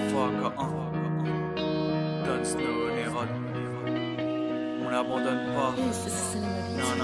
Faka 1 Don Snow Nérod. On l'abandonne pas. Non, on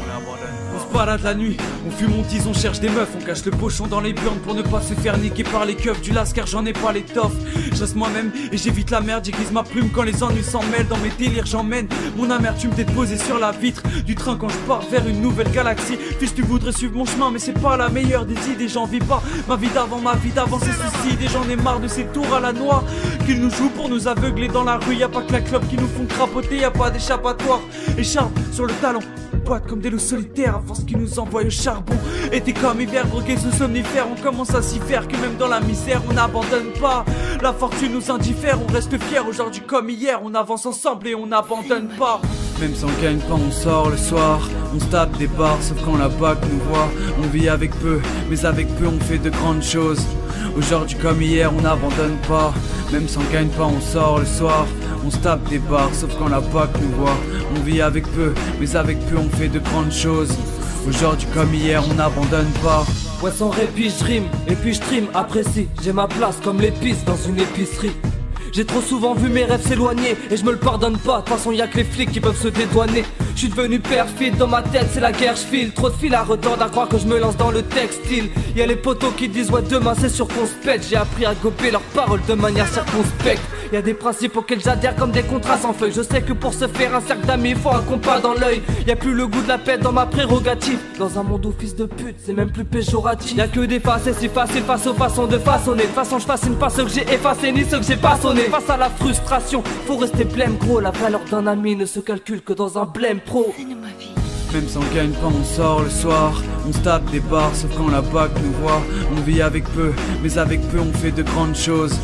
l'abandonne pas. On se balade la nuit, on fume, on tease, on cherche des meufs. On cache le pochon dans les burnes pour ne pas se faire niquer par les keufs du las, car j'en ai pas l'étoffe. Je reste moi-même et j'évite la merde. J'aiguise ma plume quand les ennuis s'en mêlent. Dans mes délires j'emmène mon amertume d'être posée sur la vitre du train quand je pars vers une nouvelle galaxie. Fils, tu voudrais suivre mon chemin, mais c'est pas la meilleure des idées. J'en vis pas ma vie d'avant ces suicides. Et j'en ai marre de ces tours à la noix qu'ils nous jouent pour nous aveugler dans la rue. Y a pas que la clope qui nous font crapoter, y a pas d'échappatoire. Écharpe sur le talon, boîte comme des loups solitaires à force qu'ils nous envoient au charbon. Été comme hiver, drogués sous somnifères, on commence à s'y faire que même dans la misère on n'abandonne pas. La fortune nous indiffère, on reste fiers aujourd'hui comme hier, on avance ensemble et on n'abandonne pas. Même sans gagne pas, on sort le soir, on se tape des bars, sauf quand la BAC nous voit. On vit avec peu, mais avec peu on fait de grandes choses. Aujourd'hui comme hier, on n'abandonne pas. Même sans gagne pas, on sort le soir, on se tape des bars, sauf quand la BAC nous voit. On vit avec peu, mais avec peu on fait de grandes choses. Aujourd'hui comme hier, on n'abandonne pas. Ouais, sans répit, je rime, et puis je trime, apprécie. J'ai ma place comme l'épice dans une épicerie. J'ai trop souvent vu mes rêves s'éloigner et je me le pardonne pas, de toute façon y'a que les flics qui peuvent se dédouaner. Je suis devenu perfide, dans ma tête c'est la guerre, je file. Trop de fil à retordre à croire que je me lance dans le textile. Y'a les potos qui disent ouais demain c'est sûr qu'on se pète. J'ai appris à gober leurs paroles de manière circonspecte. Y'a des principes auxquels j'adhère comme des contrats sans feuilles. Je sais que pour se faire un cercle d'amis il faut un compas dans l'œil. Y'a plus le goût de la paix dans ma prérogative. Dans un monde où fils de pute c'est même plus péjoratif. Y'a que des faces et si facile face aux façons de façonner. De toute façon je fascine pas ceux que j'ai effacés ni ceux que j'ai pas sonné. Face à la frustration, faut rester blême gros. La valeur d'un ami ne se calcule que dans un blême pro. Même sans gagne pas, on sort le soir, on se tape des bars, sauf quand la BAC nous voit. On vit avec peu, mais avec peu on fait de grandes choses.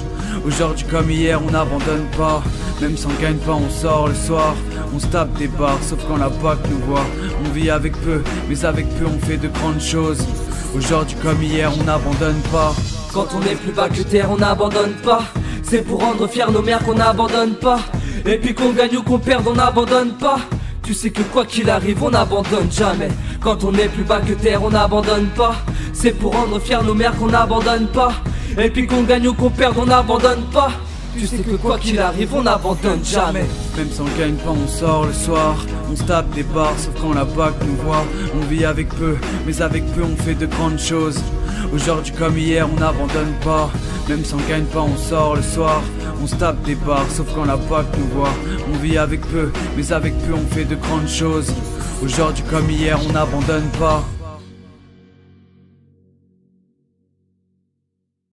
Aujourd'hui comme hier, on n'abandonne pas. Même sans gagne pas, on sort le soir, on se tape des bars, sauf quand la BAC nous voit. On vit avec peu, mais avec peu on fait de grandes choses. Aujourd'hui comme hier, on n'abandonne pas. Quand on est plus bas que terre, on n'abandonne pas. C'est pour rendre fiers nos mères qu'on n'abandonne pas. Et puis qu'on gagne ou qu'on perde, on n'abandonne pas. Tu sais que quoi qu'il arrive, on n'abandonne jamais. Quand on est plus bas que terre, on n'abandonne pas. C'est pour rendre fiers nos mères qu'on n'abandonne pas. Et puis qu'on gagne ou qu'on perde, on n'abandonne pas. Tu sais que quoi qu'il arrive, on n'abandonne jamais. Même sans gagne pas, on sort le soir, on se tape des bars, sauf quand la BAC nous voit. On vit avec peu, mais avec peu on fait de grandes choses. Aujourd'hui comme hier, on n'abandonne pas. Même sans gagne pas, on sort le soir, on se tape des bars, sauf quand la BAC nous voit. On vit avec peu, mais avec peu on fait de grandes choses. Aujourd'hui comme hier, on n'abandonne pas.